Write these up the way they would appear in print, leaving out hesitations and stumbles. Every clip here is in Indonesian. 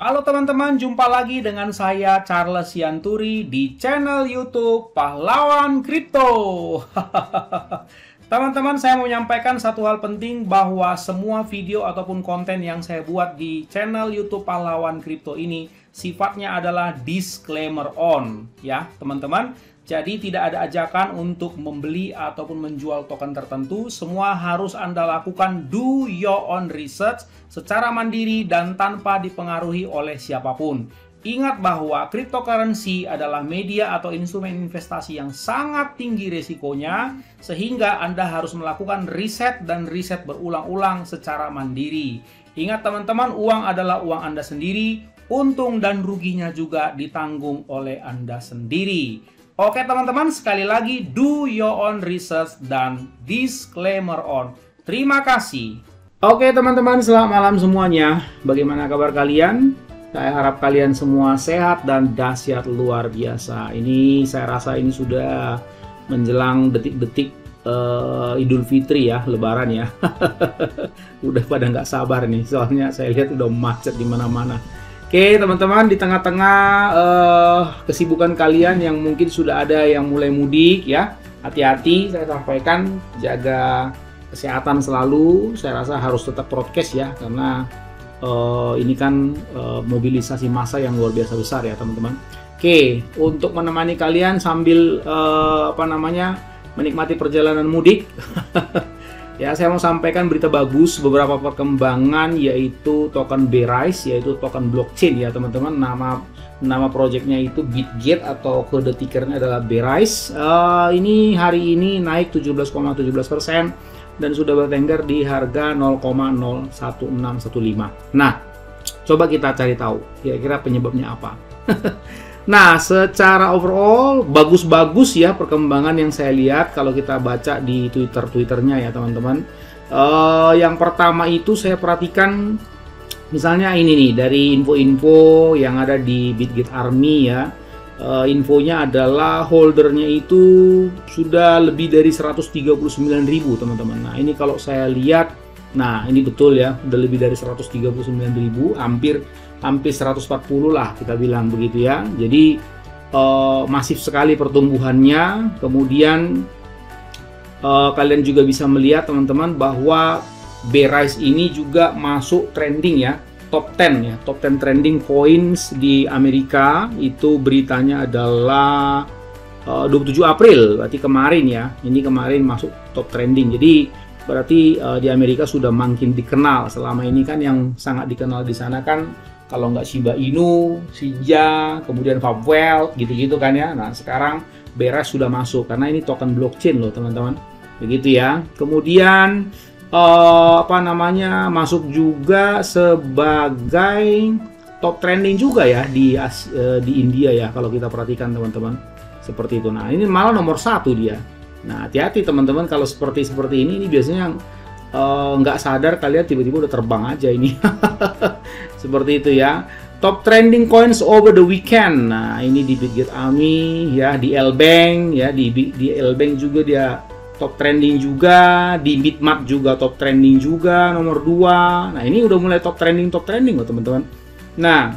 Halo teman-teman, jumpa lagi dengan saya Charles Sianturi di channel YouTube Pahlawan Kripto. Teman-teman, saya mau menyampaikan satu hal penting bahwa semua video ataupun konten yang saya buat di channel YouTube Pahlawan Kripto ini sifatnya adalah disclaimer on, ya teman-teman. Jadi tidak ada ajakan untuk membeli ataupun menjual token tertentu. Semua harus Anda lakukan do your own research secara mandiri dan tanpa dipengaruhi oleh siapapun. Ingat bahwa cryptocurrency adalah media atau instrumen investasi yang sangat tinggi risikonya, sehingga Anda harus melakukan riset dan riset berulang-ulang secara mandiri. Ingat teman-teman, uang adalah uang Anda sendiri, untung dan ruginya juga ditanggung oleh Anda sendiri. Oke teman-teman, sekali lagi do your own research dan disclaimer on. Terima kasih. Oke teman-teman, selamat malam semuanya. Bagaimana kabar kalian? Saya harap kalian semua sehat dan dahsyat luar biasa. Ini saya rasa ini sudah menjelang detik-detik Idul Fitri ya, Lebaran ya. Udah pada nggak sabar nih, soalnya saya lihat udah macet di mana-mana. Oke teman-teman, di tengah-tengah kesibukan kalian yang mungkin sudah ada yang mulai mudik ya, hati-hati, saya sampaikan jaga kesehatan selalu. Saya rasa harus tetap prokes ya, karena ini kan mobilisasi massa yang luar biasa besar ya teman-teman. Oke, untuk menemani kalian sambil menikmati perjalanan mudik. Ya, saya mau sampaikan berita bagus, beberapa perkembangan yaitu token Berise, yaitu token blockchain ya teman-teman. Nama projectnya itu Bitget atau kode tickernya adalah Berise. Ini hari ini naik 17,17% dan sudah bertengger di harga 0,01615. Nah, coba kita cari tahu kira-kira penyebabnya apa. Nah, secara overall bagus-bagus ya perkembangan yang saya lihat kalau kita baca di Twitternya ya teman-teman. Yang pertama itu saya perhatikan misalnya ini nih dari info-info yang ada di Bitget Army ya. Infonya adalah holdernya itu sudah lebih dari 139.000 teman-teman. Nah, ini kalau saya lihat, nah ini betul ya, udah lebih dari 139.000, hampir 140 lah kita bilang begitu ya. Jadi masif sekali pertumbuhannya. Kemudian kalian juga bisa melihat teman-teman bahwa Berise ini juga masuk trending ya, top 10 ya, top 10 trending coins di Amerika. Itu beritanya adalah 27 April, berarti kemarin ya. Ini kemarin masuk top trending. Jadi berarti di Amerika sudah makin dikenal. Selama ini kan yang sangat dikenal di sana kan kalau nggak Shiba Inu, Sija, kemudian Fabwell, gitu-gitu kan ya. Nah, sekarang Berise sudah masuk, karena ini token blockchain loh teman-teman. Begitu ya. Kemudian, masuk juga sebagai top trending juga ya di India ya, kalau kita perhatikan teman-teman. Seperti itu. Nah, ini malah nomor 1 dia. Nah, hati-hati teman-teman kalau seperti ini biasanya nggak sadar kalian tiba-tiba udah terbang aja ini. Seperti itu ya. Top trending coins over the weekend. Nah, ini di Bitget Army ya, di L-Bank ya, di L-Bank juga dia top trending juga, di Bitmart juga top trending juga, nomor 2. Nah, ini udah mulai top trending loh teman-teman. Nah,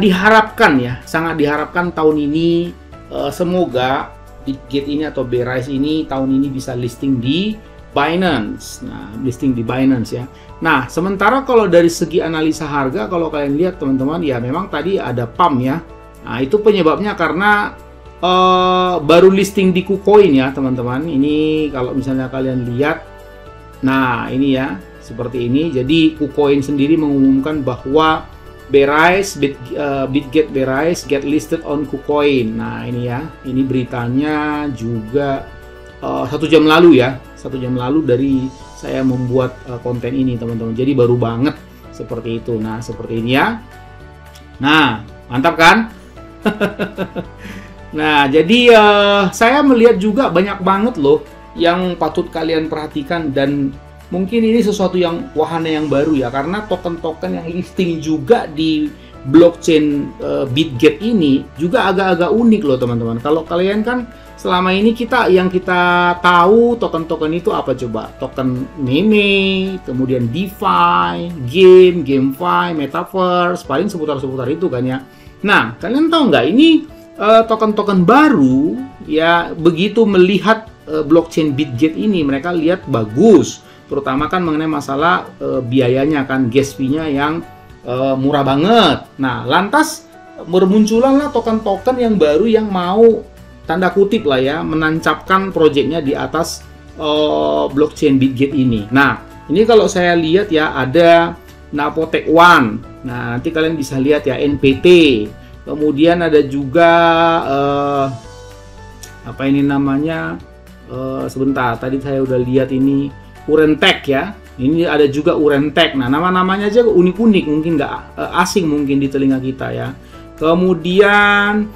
diharapkan ya, sangat diharapkan tahun ini semoga Bitget ini atau Berise ini tahun ini bisa listing di Binance. Nah, listing di Binance ya. Nah, sementara kalau dari segi analisa harga, kalau kalian lihat teman-teman, ya memang tadi ada pump ya. Nah, itu penyebabnya karena baru listing di KuCoin ya teman-teman. Ini kalau misalnya kalian lihat, nah ini ya, seperti ini. Jadi KuCoin sendiri mengumumkan bahwa Berise, Bitget Berise get listed on KuCoin. Nah, ini ya, ini beritanya juga 1 jam lalu ya. 1 jam lalu dari saya membuat konten ini teman-teman. Jadi baru banget seperti itu. Nah, seperti ini ya. Nah, mantap kan? Nah, jadi saya melihat juga banyak banget loh yang patut kalian perhatikan, dan mungkin ini sesuatu yang wahana yang baru ya, karena token-token yang listing juga di blockchain Bitget ini juga agak-agak unik loh teman-teman. Kalau kalian kan selama ini yang kita tahu token-token itu apa coba? Token meme, kemudian DeFi, game, GameFi, Metaverse, paling seputar-seputar itu kan ya. Nah, kalian tahu nggak ini token-token baru ya, begitu melihat blockchain Bitget ini mereka lihat bagus, terutama kan mengenai masalah biayanya kan, gas fee-nya yang murah banget. Nah, lantas bermunculanlah token-token yang baru yang mau tanda kutip lah ya menancapkan proyeknya di atas blockchain Bitget ini. Nah, ini kalau saya lihat ya ada Napotech One. Nah, nanti kalian bisa lihat ya NPT. Kemudian ada juga apa ini namanya? Sebentar, tadi saya udah lihat ini Urentech ya. Ini ada juga Urentech. Nah, nama-namanya aja unik-unik, mungkin nggak asing mungkin di telinga kita ya. Kemudian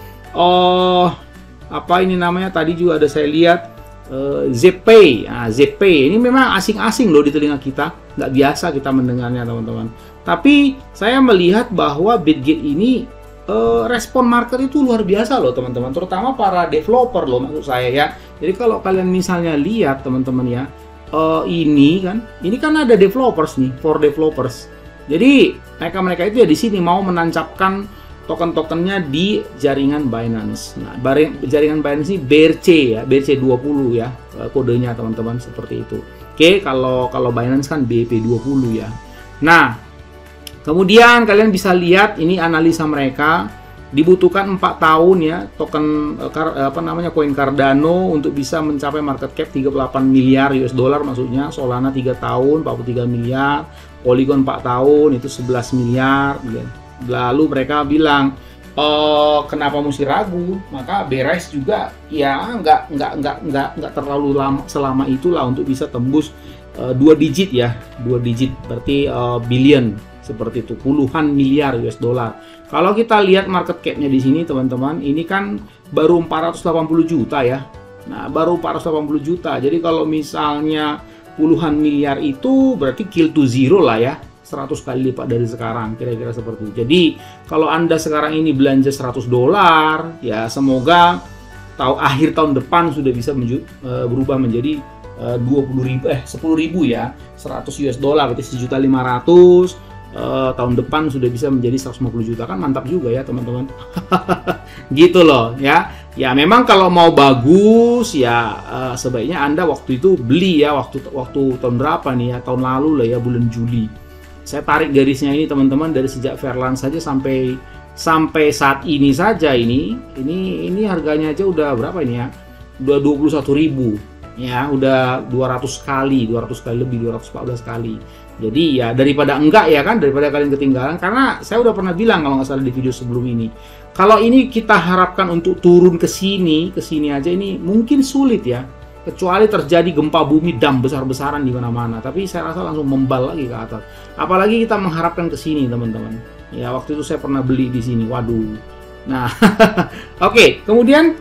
apa ini namanya? Tadi juga ada saya lihat Zpay. Nah, Zpay ini memang asing-asing loh di telinga kita, nggak biasa kita mendengarnya teman-teman. Tapi saya melihat bahwa Bitget ini respon market itu luar biasa loh teman-teman, terutama para developer loh maksud saya ya. Jadi kalau kalian misalnya lihat teman-teman ya, ini kan ada developers nih, for developers. Jadi mereka itu ya di sini mau menancapkan token-tokennya di jaringan Binance. Nah, jaringan Binance ini BRC ya, BRC20 ya kodenya teman-teman, seperti itu. Oke, kalau Binance kan BP20 ya. Nah, kemudian kalian bisa lihat ini analisa mereka, dibutuhkan 4 tahun ya token koin Cardano untuk bisa mencapai market cap 38 miliar US dollar, maksudnya Solana 3 tahun 43 miliar, Polygon 4 tahun itu 11 miliar gitu. Lalu mereka bilang kenapa mesti ragu? Maka Beres juga ya nggak terlalu lama selama itulah untuk bisa tembus 2 digit ya, 2 digit berarti billion, seperti itu, puluhan miliar US dollar. Kalau kita lihat market cap-nya di sini teman-teman, ini kan baru 480 juta ya. Nah, baru 480 juta. Jadi kalau misalnya puluhan miliar itu berarti kill to zero lah ya. 100 kali lipat dari sekarang, kira-kira seperti itu. Jadi kalau Anda sekarang ini belanja 100 dolar, ya semoga akhir tahun depan sudah bisa berubah menjadi 10.000 ya, 100 US dollar berarti 1.500.000. Tahun depan sudah bisa menjadi 150 juta, kan mantap juga ya teman-teman. Gitu loh ya. Ya memang kalau mau bagus ya sebaiknya Anda waktu itu beli ya, waktu tahun berapa nih ya, tahun lalu lah ya, bulan Juli. Saya tarik garisnya ini teman-teman, dari sejak Fairland saja sampai saat ini saja, ini harganya aja udah berapa ini ya, udah 21.000 ya, udah 200 kali lebih, 214 kali. Jadi ya daripada enggak ya kan, daripada kalian ketinggalan. Karena saya udah pernah bilang kalau nggak salah di video sebelum ini, kalau ini kita harapkan untuk turun ke sini aja ini mungkin sulit ya, kecuali terjadi gempa bumi dam besar-besaran di mana-mana. Tapi saya rasa langsung membal lagi ke atas. Apalagi kita mengharapkan ke sini teman-teman. Ya waktu itu saya pernah beli di sini. Waduh. Nah, oke. Kemudian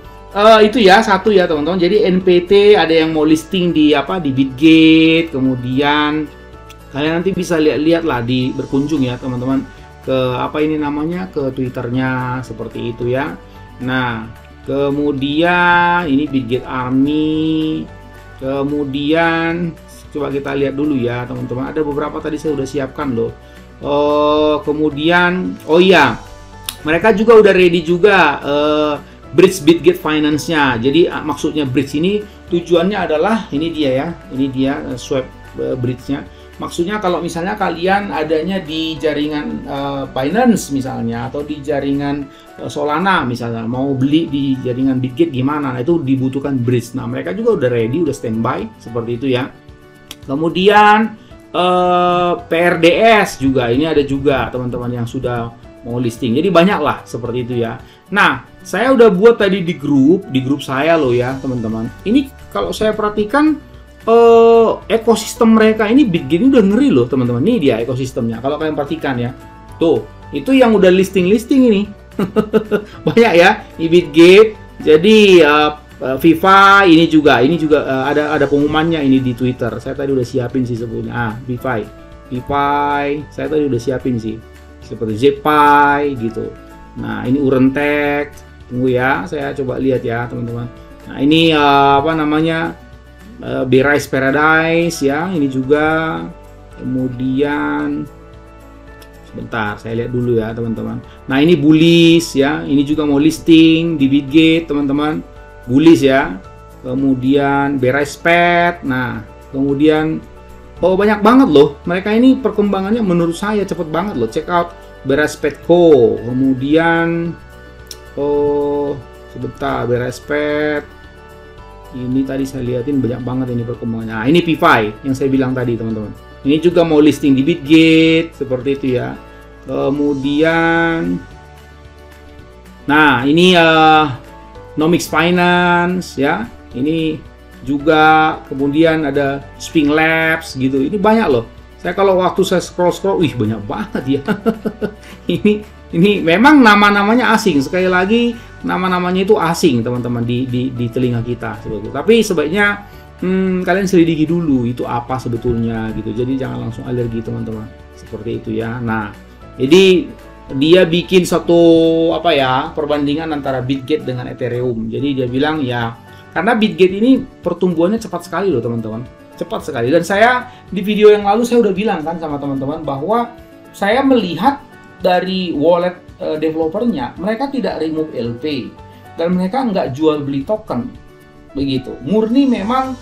itu ya satu ya teman-teman. Jadi NPT ada yang mau listing di Bitget. Kemudian kalian nanti bisa lihat lah berkunjung ya teman-teman ke ke Twitternya seperti itu ya. Nah, kemudian ini Bitget Army. Kemudian coba kita lihat dulu ya teman-teman. Ada beberapa tadi saya udah siapkan loh. Kemudian mereka juga udah ready juga bridge Bitget Finance-nya. Jadi maksudnya bridge ini tujuannya adalah ini dia swap bridge-nya. Maksudnya kalau misalnya kalian adanya di jaringan Binance misalnya, atau di jaringan Solana misalnya, mau beli di jaringan Bitget gimana, nah, itu dibutuhkan bridge. Nah mereka juga udah ready, udah standby seperti itu ya. Kemudian PRDS juga, ini ada juga teman-teman yang sudah mau listing. Jadi banyak lah seperti itu ya. Nah saya udah buat tadi di grup saya loh ya teman-teman. Ini kalau saya perhatikan ekosistem mereka ini Bitget ini udah ngeri loh teman-teman. Ini dia ekosistemnya. Kalau kalian perhatikan ya, tuh itu yang udah listing ini banyak ya di Bitget. Jadi VeFi ini juga ada pengumumannya ini di Twitter. Saya tadi udah siapin sih sebelumnya. VeFi saya tadi udah siapin sih, seperti Zpay gitu. Nah ini Urentech, tunggu ya, saya coba lihat ya teman-teman. Nah, ini apa namanya? Berise Paradise ya, ini juga. Kemudian sebentar, saya lihat dulu ya teman-teman. Nah, ini Bullish ya, ini juga mau listing di Bitgate teman-teman. Bullish ya. Kemudian Berise Pet. Nah, kemudian banyak banget loh. Mereka ini perkembangannya menurut saya cepet banget loh. Check out Berise Pet Co. Kemudian sebentar, Berise Pet. Ini tadi saya lihatin banyak banget ini perkembangannya. Nah, ini P5 yang saya bilang tadi teman-teman. Ini juga mau listing di Bitgate seperti itu ya. Kemudian, nah ini Nomics Finance ya. Ini juga kemudian ada Spring Labs gitu. Ini banyak loh. Saya kalau waktu saya scroll, wih banyak banget ya. Ini memang nama-namanya asing. Sekali lagi nama-namanya itu asing teman-teman di telinga kita sebetulnya. Tapi sebaiknya kalian selidiki dulu itu apa sebetulnya gitu. Jadi jangan langsung alergi teman-teman. Seperti itu ya. Nah, jadi dia bikin satu apa ya, perbandingan antara Bitgate dengan Ethereum. Jadi dia bilang ya, karena Bitgate ini pertumbuhannya cepat sekali loh teman-teman. Cepat sekali. Dan saya di video yang lalu saya udah bilang kan sama teman-teman bahwa saya melihat dari wallet developernya, mereka tidak remove LP dan mereka nggak jual beli token begitu. Murni memang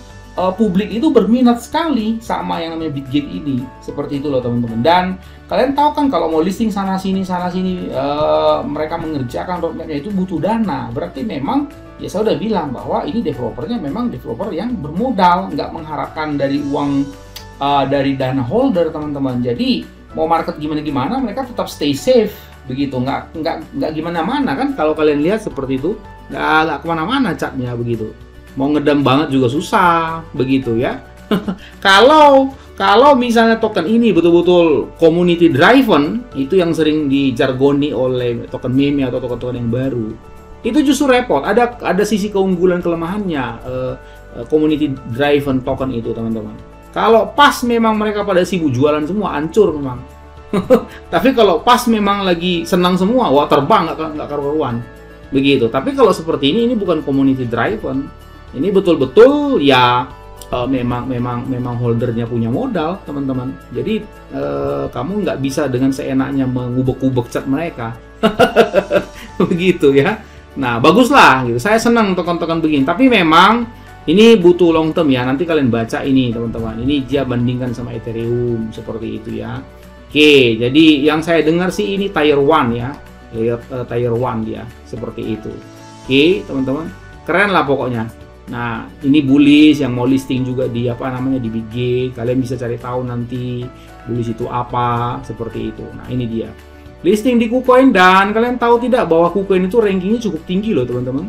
publik itu berminat sekali sama yang namanya Bitgate ini, seperti itu loh teman-teman. Dan kalian tahu kan kalau mau listing sana sini mereka mengerjakan roadmapnya itu butuh dana. Berarti memang ya saya udah bilang bahwa ini developernya memang developer yang bermodal, nggak mengharapkan dari uang dari dana holder teman-teman. Jadi mau market gimana mereka tetap stay safe begitu, nggak gimana-mana kan. Kalau kalian lihat seperti itu, nggak kemana-mana catnya begitu. Mau ngedam banget juga susah begitu ya. Kalau misalnya token ini betul-betul community driven, itu yang sering dijargoni oleh token meme atau token-token yang baru, itu justru repot. Ada sisi keunggulan kelemahannya community driven token itu teman-teman. Kalau pas memang mereka pada sibuk jualan semua, hancur memang. Tapi kalau pas memang lagi senang semua, wah terbang nggak karuan begitu. Tapi kalau seperti ini bukan community driven. Ini betul-betul ya memang holdernya punya modal teman-teman. Jadi kamu nggak bisa dengan seenaknya mengubek-ubek cat mereka. Begitu ya. Nah baguslah gitu. Saya senang token-token begini. Tapi memang ini butuh long term ya. Nanti kalian baca ini teman-teman. Ini dia bandingkan sama Ethereum seperti itu ya. Oke, jadi yang saya dengar sih ini tier 1 ya. Tier 1 dia seperti itu. Oke, teman-teman. Keren lah pokoknya. Nah, ini Bullish yang mau listing juga di apa namanya di Bitgate. Kalian bisa cari tahu nanti Bullish itu apa seperti itu. Nah, ini dia. Listing di KuCoin, dan kalian tahu tidak bahwa KuCoin itu rankingnya cukup tinggi loh, teman-teman.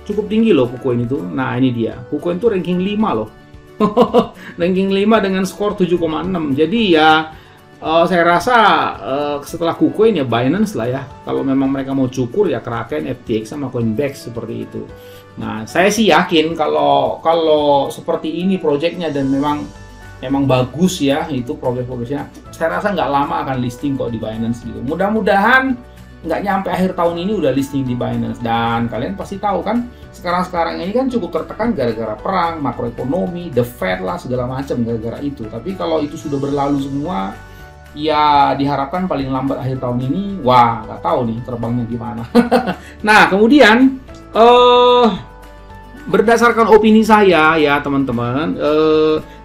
Cukup tinggi loh KuCoin itu. Nah, ini dia. KuCoin itu ranking 5 loh. Ranking 5 dengan skor 7,6. Jadi ya saya rasa setelah KuCoin ya Binance lah ya. Kalau memang mereka mau cukur ya Kraken, FTX sama Coinbase seperti itu. Nah, saya sih yakin kalau seperti ini proyeknya dan memang bagus ya itu progresnya. Saya rasa nggak lama akan listing kok di Binance gitu. Mudah-mudahan nggak nyampe akhir tahun ini udah listing di Binance. Dan kalian pasti tahu kan sekarang ini kan cukup tertekan gara-gara perang, makroekonomi, the Fed lah segala macam gara-gara itu. Tapi kalau itu sudah berlalu semua, ya diharapkan paling lambat akhir tahun ini, wah nggak tahu nih terbangnya gimana. Nah kemudian berdasarkan opini saya ya teman-teman,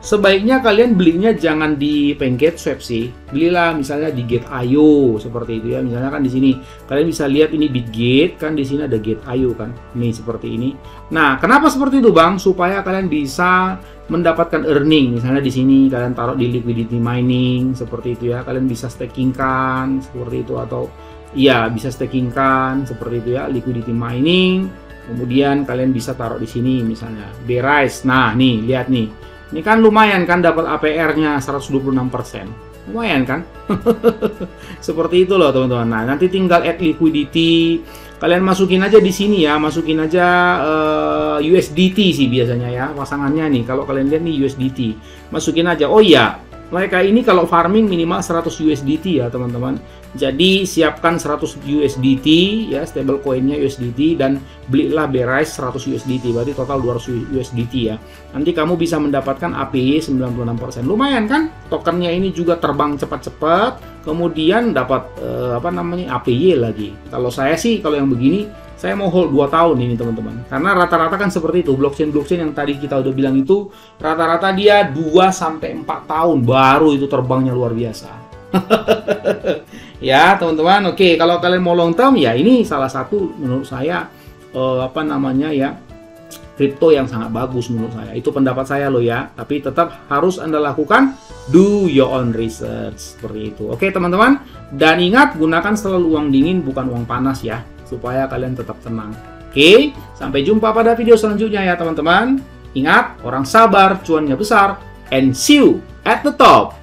sebaiknya kalian belinya jangan di PancakeSwap sih. Belilah misalnya di Gate.io seperti itu ya. Misalnya kan di sini kalian bisa lihat ini Bitgate kan, di sini ada Gate.io kan. Nih seperti ini. Nah, kenapa seperti itu, Bang? Supaya kalian bisa mendapatkan earning. Misalnya di sini kalian taruh di liquidity mining seperti itu ya. Kalian bisa stakingkan seperti itu, atau iya bisa stakingkan seperti itu ya, liquidity mining. Kemudian kalian bisa taruh di sini misalnya Berise. Nah, nih lihat nih. Ini kan lumayan kan dapat APR-nya 126%. Lumayan kan? Seperti itu loh, teman-teman. Nah, nanti tinggal add liquidity. Kalian masukin aja di sini ya, masukin aja USDT sih biasanya ya pasangannya nih. Kalau kalian lihat nih USDT, masukin aja. Oh iya, mereka ini kalau farming minimal 100 USDT ya teman-teman. Jadi siapkan 100 USDT ya, stable coinnya USDT, dan belilah Berise 100 USDT, berarti total 200 USDT ya. Nanti kamu bisa mendapatkan APY 96%. Lumayan kan? Tokennya ini juga terbang cepat-cepat, kemudian dapat APY lagi. Kalau saya sih kalau yang begini saya mau hold 2 tahun ini teman-teman. Karena rata-rata kan seperti itu, blockchain yang tadi kita udah bilang itu rata-rata dia 2-4 tahun baru itu terbangnya luar biasa. Ya teman-teman, oke, kalau kalian mau long term ya ini salah satu menurut saya kripto yang sangat bagus menurut saya. Itu pendapat saya loh ya, tapi tetap harus Anda lakukan do your own research seperti itu. Oke teman-teman, dan ingat gunakan selalu uang dingin bukan uang panas ya, supaya kalian tetap tenang. Oke, sampai jumpa pada video selanjutnya ya teman-teman. Ingat, orang sabar cuannya besar, and see you at the top.